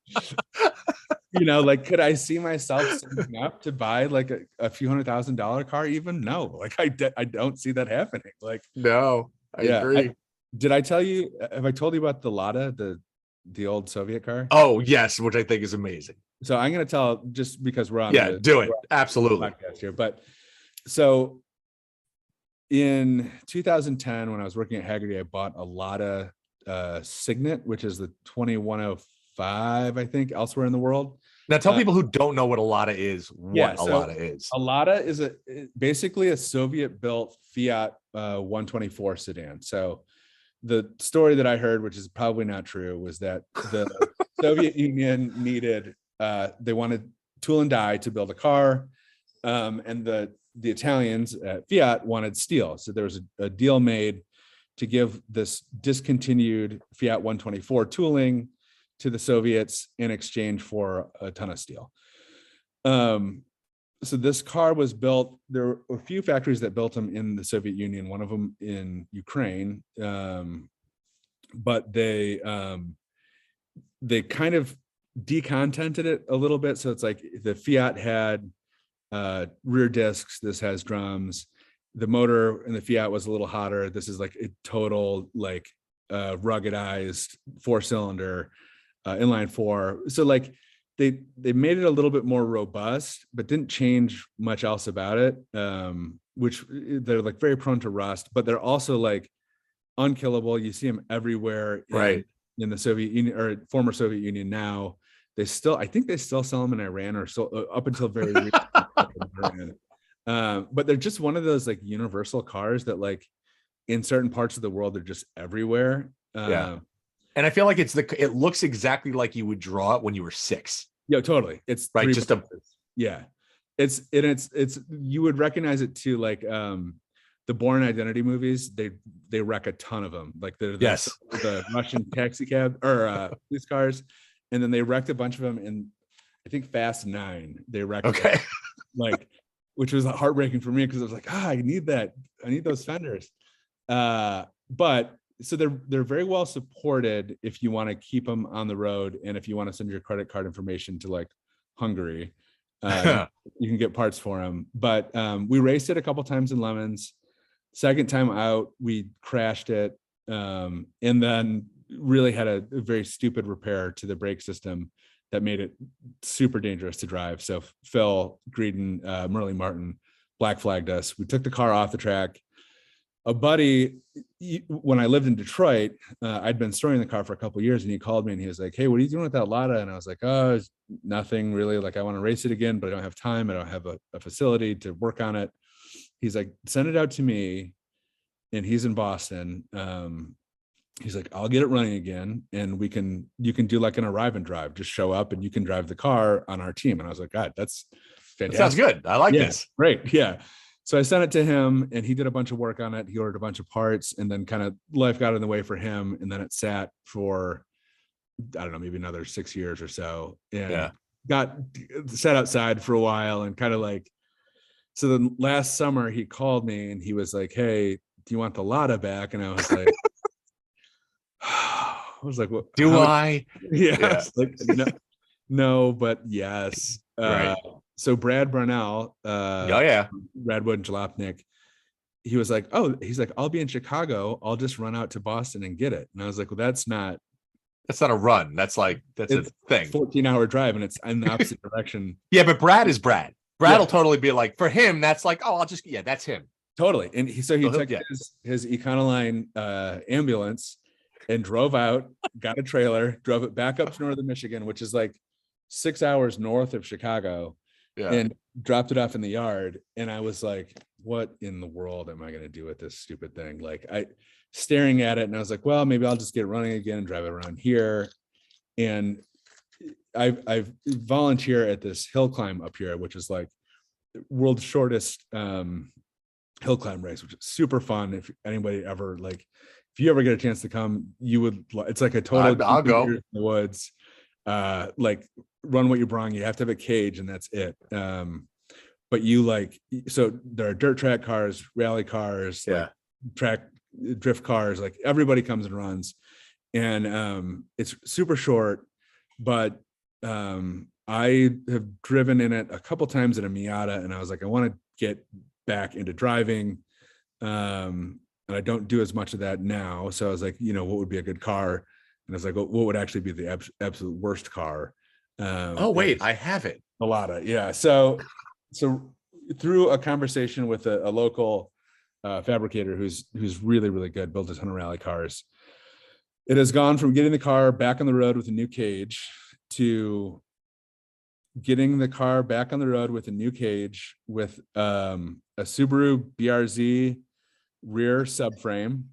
you know, like could I see myself saving up to buy like a few $100,000 car even? No, like I don't see that happening. Like no, I agree. Did I tell you, have I told you about the Lada, the old Soviet car? Oh yes, which I think is amazing. So I'm going to tell, just because we're on do it. Absolutely. Podcast here. But so in 2010, when I was working at Haggerty, I bought a Lada Signet, which is the 2105, I think, elsewhere in the world. Now tell people who don't know what a Lada is, what a Lada is. A Lada is basically a Soviet-built Fiat 124 sedan. So the story that I heard, which is probably not true, was that the Soviet Union needed, they wanted tool and die to build a car, and the Italians at Fiat wanted steel. So there was a deal made to give this discontinued Fiat 124 tooling to the Soviets in exchange for a ton of steel. So this car was built, there were a few factories that built them in the Soviet Union, one of them in Ukraine, but they kind of decontented it a little bit. So it's like the Fiat had rear discs, this has drums. The motor in the Fiat was a little hotter. This is like a total like ruggedized 4-cylinder inline 4. So like they made it a little bit more robust, but didn't change much else about it. Which they're like very prone to rust, but they're also like unkillable. You see them everywhere in the Soviet Union or former Soviet Union now. I think they still sell them in Iran, or so up until very recently. But they're just one of those like universal cars that like in certain parts of the world they're just everywhere. And I feel like it looks exactly like you would draw it when you were 6. Yeah, totally. It's right. It's you would recognize it too, like the Bourne Identity movies. They wreck a ton of them. Like the Russian taxi cab or police cars, and then they wrecked a bunch of them in I think Fast 9. They wrecked like, which was heartbreaking for me because I was like, I need that. I need those fenders. But so they're very well supported if you want to keep them on the road, and if you want to send your credit card information to like Hungary, you can get parts for them. But we raced it a couple times in Lemons. Second time out, we crashed it, and then really had a very stupid repair to the brake system that made it super dangerous to drive. So Phil Greedon, Merle Martin black flagged us. We took the car off the track. A buddy, when I lived in Detroit, I'd been storing the car for a couple of years, and he called me and he was like, "Hey, what are you doing with that Lada?" And I was like, "Oh, it's nothing really. Like, I want to race it again, but I don't have time. I don't have a facility to work on it." He's like, "Send it out to me." And he's in Boston. He's like, "I'll get it running again, and you can do like an arrive and drive. Just show up and you can drive the car on our team." And I was like, "God, that's fantastic. That sounds good. I like this." Great. Yeah. So I sent it to him, and he did a bunch of work on it. He ordered a bunch of parts, and then kind of life got in the way for him. And then it sat for, I don't know, maybe another 6 years or so, and got sat outside for a while, and kind of like, so then last summer he called me and he was like, "Hey, do you want the Lada back?" And I was like, "What do I?" Yeah. Like, no, but yes. Right. So Brad Brownell, Radwood and Jalopnik, he was like, he's like, "I'll be in Chicago. I'll just run out to Boston and get it." And I was like, "Well, that's not a run. That's a thing. 14-hour drive, and it's in the opposite direction." Yeah, but Brad is Brad. Brad will totally be like, for him, that's like, "Oh, I'll just," that's him. Totally. And he took his Econoline ambulance and drove out, got a trailer, drove it back up to northern Michigan, which is like 6 hours north of Chicago, and dropped it off in the yard. And I was like, "What in the world am I going to do with this stupid thing?" Like, I staring at it, and I was like, "Well, maybe I'll just get running again and drive it around here." And I've volunteer at this hill climb up here, which is like world's shortest hill climb race, which is super fun. If anybody ever if you ever get a chance to come, you would. It's like a total. I'll go in the woods. Like, run what you brung. You have to have a cage, and that's it. But so there are dirt track cars, rally cars, track drift cars. Like, everybody comes and runs, and it's super short. But I have driven in it a couple times in a Miata, and I was like, I want to get back into driving, and I don't do as much of that now. So I was like, what would be a good car? And I was like, what would actually be the absolute worst car? I have it. A Lada. Yeah. So through a conversation with a local fabricator who's really, really good, built a ton of rally cars, it has gone from getting the car back on the road with a new cage to getting the car back on the road with a new cage with a Subaru BRZ rear subframe.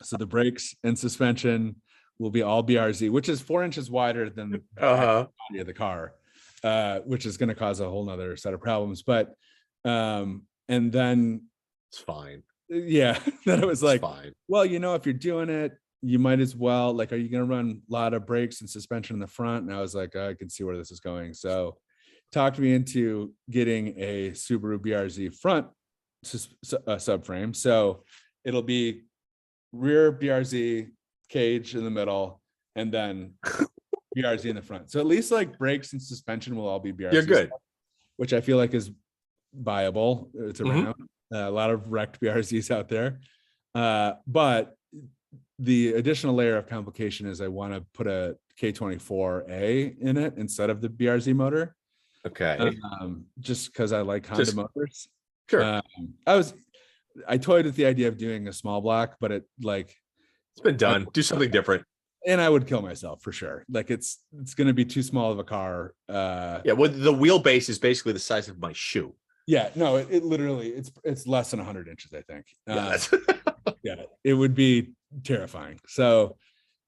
So the brakes and suspension will be all BRZ, which is 4 inches wider than the body of the car, which is going to cause a whole nother set of problems. But and then it's fine. Yeah. Then it was like, fine. Well, if you're doing it, you might as well, are you going to run a lot of brakes and suspension in the front? And I was like, I can see where this is going. So talked me into getting a Subaru BRZ front subframe. So it'll be rear BRZ, cage in the middle, and then BRZ in the front. So at least brakes and suspension will all be BRZ. You're good. Stuff, which I feel like is viable. It's around a lot of wrecked BRZs out there. But the additional layer of complication is I want to put a K24A in it instead of the BRZ motor. Okay. Just because I like Honda motors. Sure. I toyed with the idea of doing a small block, but it's been done. Do something different. And I would kill myself for sure. It's going to be too small of a car. Well, the wheelbase is basically the size of my shoe. Yeah, no, it literally, it's less than 100 inches, I think. Yeah, it would be terrifying. So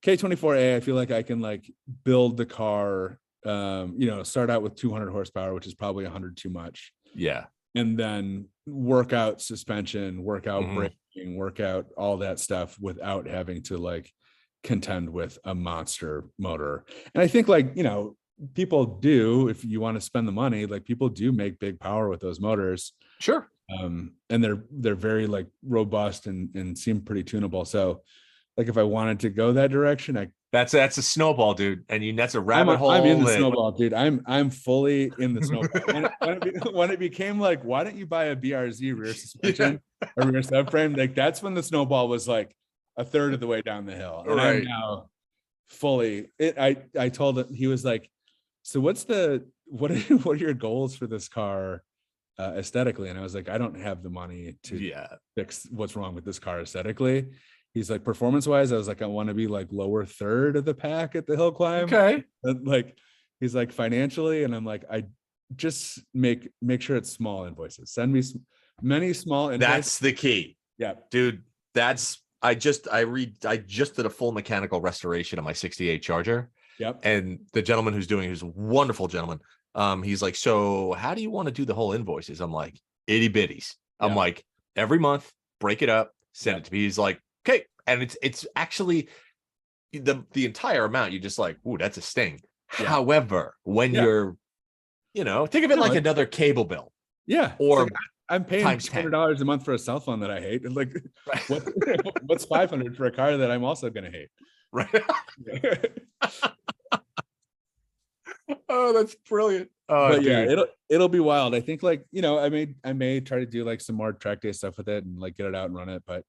K24A, I feel like I can build the car, start out with 200 horsepower, which is probably 100 too much. Yeah. And then work out suspension, work out braking, work out all that stuff without having to contend with a monster motor. And I think people do, if you want to spend the money, like people do make big power with those motors. Sure. And they're very like robust and seem pretty tunable. So like if I wanted to go that direction, That's a snowball, dude. And that's a rabbit hole. I'm in the snowball, dude. I'm fully in the snowball. When it became like, why don't you buy a BRZ rear suspension or rear subframe? Like that's when the snowball was like a third of the way down the hill. And I'm now fully I told him, he was like, so what are your goals for this car aesthetically? And I was like, I don't have the money to fix what's wrong with this car aesthetically. He's like, performance wise, I was like, I want to be like lower third of the pack at the hill climb. Okay. And like, he's like, financially, and I'm like, I just make sure it's small invoices. Send me many small invoices. That's the key. Yeah, dude. I just did a full mechanical restoration of my 68 Charger. Yep. And the gentleman who's doing it, who's a wonderful gentleman, he's like, so how do you want to do the whole invoices? I'm like, itty bitties. I'm like, every month, break it up, send it to me. He's like, okay. And it's actually the entire amount. You're just like, ooh, that's a sting. Yeah. However, when you're, think of it like another cable bill. Yeah. Or like, I'm paying $200 a month for a cell phone that I hate. And like, what's $500 for a car that I'm also going to hate? Right. Oh, that's brilliant. But yeah, it'll be wild. I think like, I may try to do like some more track day stuff with it and like get it out and run it. But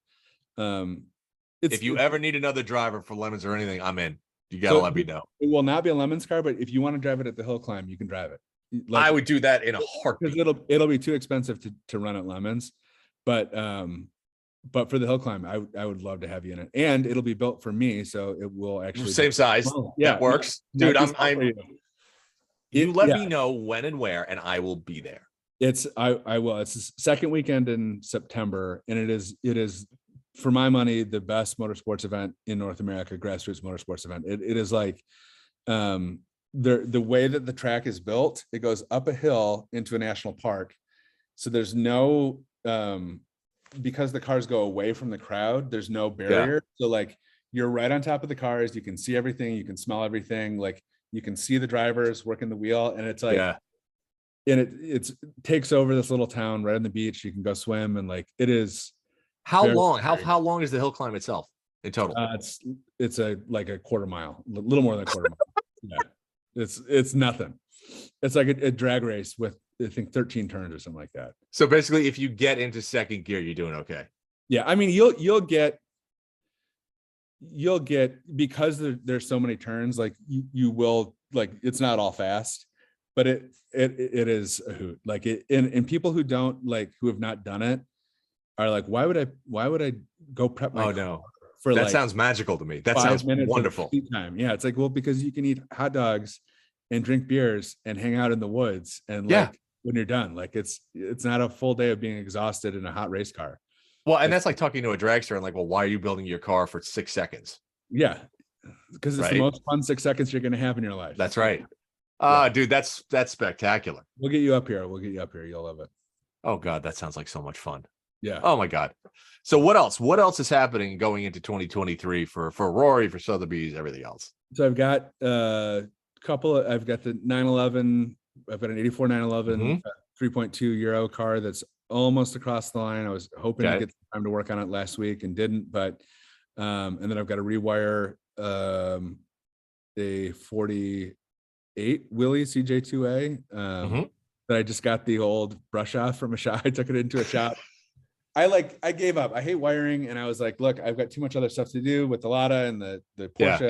if you ever need another driver for Lemons or anything, I'm in. You gotta let me know. It will not be a Lemons car, but if you want to drive it at the hill climb, you can drive it. Like, I would do that in a heartbeat. Because it'll be too expensive to run at Lemons. But for the hill climb, I would love to have you in it. And it'll be built for me, so it will actually same size. Yeah, that works. Dude, you let me know when and where, and I will be there. I will. It's the second weekend in September, and it is for my money the best motorsports event in North America, grassroots motorsports event. It is like the way that the track is built, it goes up a hill into a national park. So there's no because the cars go away from the crowd, there's no barrier. So like you're right on top of the cars, you can see everything, you can smell everything, like you can see the drivers working the wheel, and it's like and it takes over this little town right on the beach. You can go swim, and like it is. How long is the hill climb itself in total? It's like a quarter mile, a little more than a quarter mile. Yeah, it's nothing. It's like a drag race with I think 13 turns or something like that. So basically, if you get into second gear, you're doing okay. Yeah, I mean you'll get because there's so many turns. Like you will, like it's not all fast, but it is a hoot. Like it, and people who don't like, who have not done it are like, why would I go prep my car for that like sounds magical to me. That sounds wonderful. Time. Yeah, it's like, well, because you can eat hot dogs and drink beers and hang out in the woods, and like when you're done, like it's not a full day of being exhausted in a hot race car. Well, and that's like talking to a dragster and like, well, why are you building your car for 6 seconds? Yeah, because it's the most fun 6 seconds you're going to have in your life. That's right. Dude, that's spectacular. We'll get you up here. You'll love it. Oh God, that sounds like so much fun. Yeah. Oh my God. So what else? What else is happening going into 2023 for Rory, for Sotheby's, everything else? So I've got I've got the 911. I've got an 84 911 3.2 Euro car that's almost across the line. I was hoping to get time to work on it last week and didn't, but and then I've got to rewire a 48 Willie CJ2A that I just got the old brush off from a shop. I took it into a shop. I gave up. I hate wiring, and I was like, look, I've got too much other stuff to do with the Lada and the Porsche.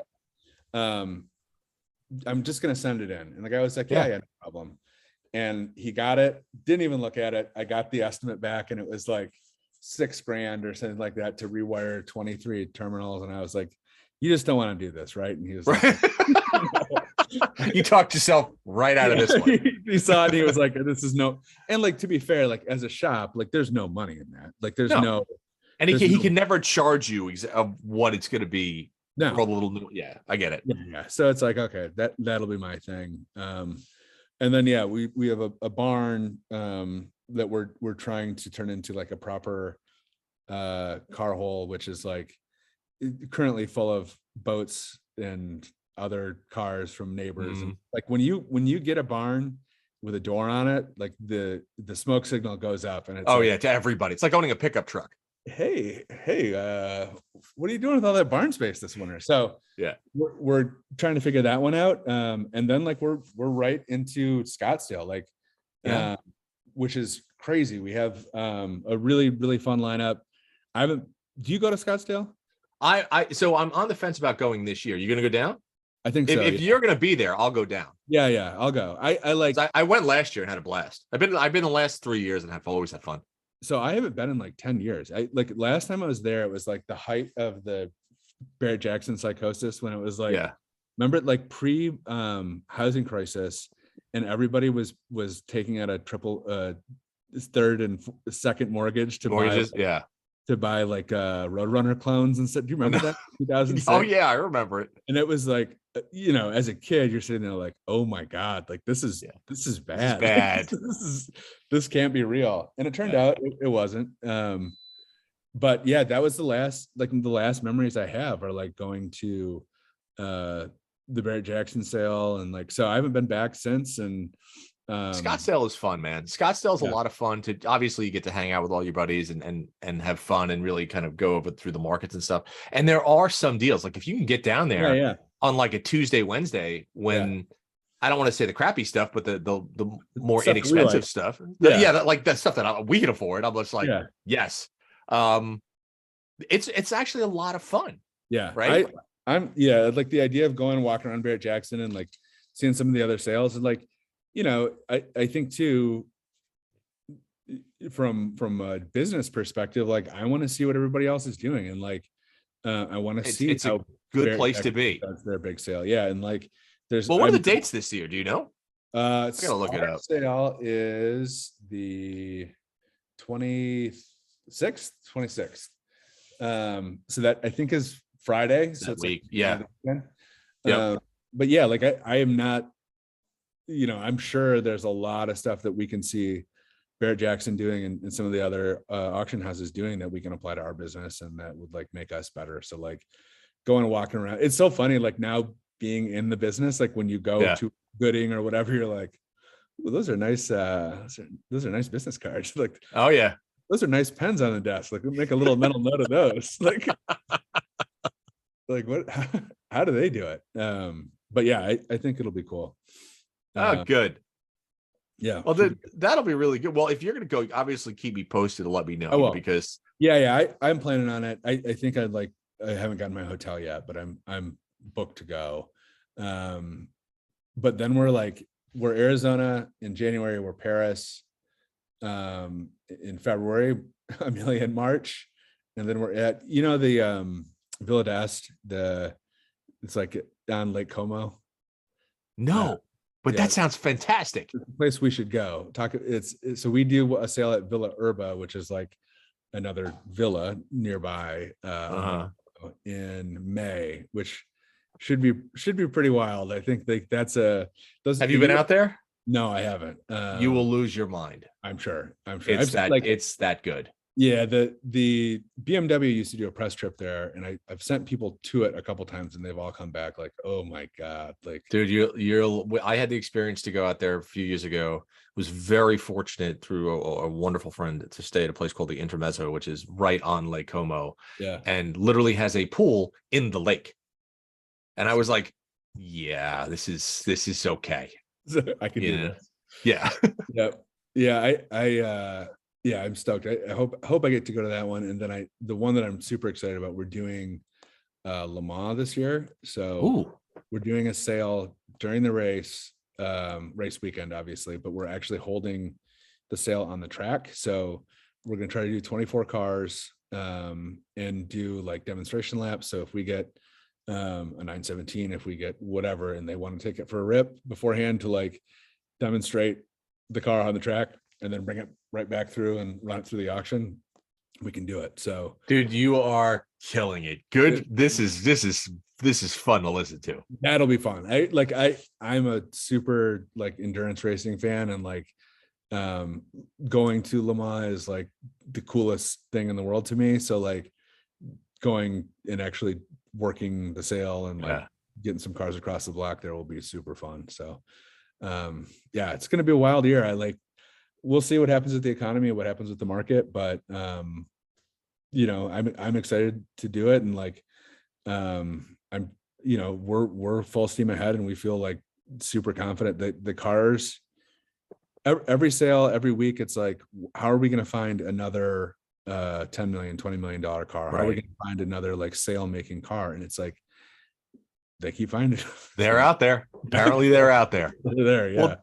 I'm just gonna send it in. And the guy was like, yeah, no problem. And he got it, didn't even look at it. I got the estimate back, and it was like $6,000 or something like that to rewire 23 terminals. And I was like, you just don't want to do this, right? And he was like, you talked yourself right out of this one. He saw it, and he was like, this is no. And like, to be fair, like as a shop, like there's no money in that. Like there's no. And he can never charge you of what it's going to be. No. For a little, I get it. Yeah. So it's like, okay, that'll be my thing. And then we have a barn that we're trying to turn into like a proper car hole, which is like currently full of boats and other cars from neighbors. And Mhm. like when you get a barn with a door on it, like the smoke signal goes up, and it's Oh like, yeah, to everybody. It's like owning a pickup truck. hey, what are you doing with all that barn space this winter? So Yeah. we're trying to figure that one out. And then like we're right into Scottsdale, like Yeah. uh, which is crazy. We have a really, really fun lineup. I haven't, do you go to Scottsdale? So I'm on the fence about going this year. You gonna go down? I think If so. if you're gonna be there, I'll go down. Yeah, I'll go. I like, 'Cause I went last year and had a blast. I've been the last 3 years and have always had fun. so I haven't been in like 10 years. I like last time I was there, it was like the height of the Barrett Jackson psychosis, when it was like, Yeah. remember like pre housing crisis, and everybody was taking out a triple third and second mortgage to Mortgages. Yeah. buy like Roadrunner clones and stuff. Do you remember that? 2006? Oh yeah, I remember it. And it was like, you know, as a kid, you're sitting there like, oh my God, like this is Yeah. this is This is bad. bad. This can't be real. And it turned Yeah. out it wasn't. But yeah, that was the last memories I have are like going to the Barrett Jackson sale, and like, so I haven't been back since. And Scottsdale is fun, man. Scottsdale's a Yeah. lot of fun to, obviously you get to hang out with all your buddies and have fun and really kind of go over through the markets and stuff. And there are some deals. Like if you can get down there yeah. on like a Tuesday, Wednesday, when I don't want to say the crappy stuff, but the more Stuff that we inexpensive like. stuff. Yeah. Like that stuff that we can afford. I'm just like, Yeah. yes. It's actually a lot of fun. Yeah. Right. I'm like the idea of going and walking around Barrett Jackson and like seeing some of the other sales, and like, you know, I think too, from a business perspective, like I want to see what everybody else is doing, and like I want to see It's how a good Barrett place to Jackson be. does their big sale. Yeah. And like there's Well, what are the dates this year? Do you know? I gotta look it up. Sale is the 26th. So that I think is Friday. So That it's week. like, Yeah. Yep. But yeah, like I am not, you know, I'm sure there's a lot of stuff that we can see Barrett Jackson doing and some of the other auction houses doing that we can apply to our business, and that would like make us better. So like going and walking around, it's so funny, like now being in the business, like when you go to Gooding or whatever, you're like, well, those are nice nice business cards. Like, oh yeah, those are nice pens on the desk. Like, we make a little mental note of those. Like what, how do they do it? But yeah, I think it'll be cool. Oh, good. Yeah. Well, that'll be really good. Well, if you're going to go, obviously keep me posted and let me know. I will. Because I'm planning on it. I think I haven't gotten my hotel yet, but I'm booked to go. But then we're Arizona in January, we're Paris in February, Amelia in March, and then we're at, you know, the Villa d'Este, it's like on Lake Como. No, but that sounds fantastic. It's a place we should go. So we do a sale at Villa Urba, which is like another villa nearby in May, which should be pretty wild. I think Have you been out there? No, I haven't. You will lose your mind. I'm sure. It's that good. Yeah, the BMW used to do a press trip there, and I've sent people to it a couple times, and they've all come back like, oh my God, like, dude, I had the experience to go out there a few years ago. Was very fortunate through a wonderful friend to stay at a place called the Intermezzo, which is right on Lake Como. Yeah. And literally has a pool in the lake. And I was like, yeah, this is okay. I can do this. Yeah. Yeah. I'm stoked. I hope I get to go to that one. And then the one that I'm super excited about, we're doing Le Mans this year. So we're doing a sale during the race weekend, obviously, but we're actually holding the sale on the track. So we're going to try to do 24 cars and do like demonstration laps. So if we get a 917, if we get whatever, and they want to take it for a rip beforehand to like demonstrate the car on the track and then bring it right back through and run it through the auction, we can do it. So dude, you are killing it. Good. This is fun to listen to. That'll be fun. I'm a super like endurance racing fan, and like going to Le Mans is like the coolest thing in the world to me. So like going and actually working the sale and like getting some cars across the block there will be super fun. So yeah, it's going to be a wild year. We'll see what happens with the economy, what happens with the market, but you know, I'm excited to do it. And like, you know, we're full steam ahead, and we feel like super confident that the cars, every sale, every week, it's like, how are we going to find another $10 million, $20 million car? How are we going to find another like sale making car? And it's like, they keep finding them. They're out there. Apparently they're out there. They're there. Yeah.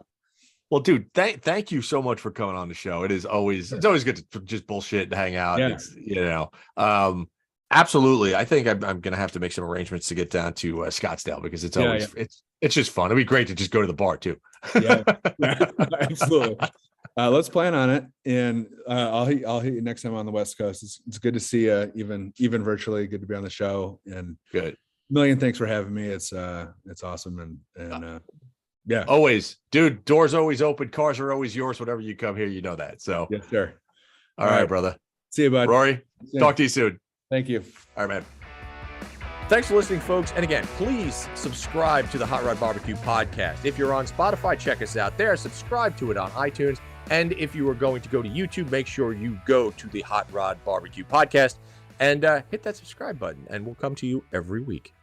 Well, dude, thank you so much for coming on the show. It's always good to just bullshit and hang out. Yeah. It's, you know, absolutely. I think I'm going to have to make some arrangements to get down to Scottsdale, because it's always, it's just fun. It'd be great to just go to the bar too. Yeah, absolutely. Let's plan on it. And I'll hit you next time on the West Coast. It's good to see you, even virtually. Good to be on the show, and good. Million thanks for having me. It's awesome. And yeah, always, dude, doors always open, cars are always yours. Whatever you come here, you know that. So yes, sir. All right, brother. See you, bud. Rory, talk to you soon. Thank you. All right, man. Thanks for listening, folks. And again, please subscribe to the Hot Rod BBQ podcast. If you're on Spotify, check us out there. Subscribe to it on iTunes. And if you are going to go to YouTube, make sure you go to the Hot Rod BBQ podcast and hit that subscribe button, and we'll come to you every week.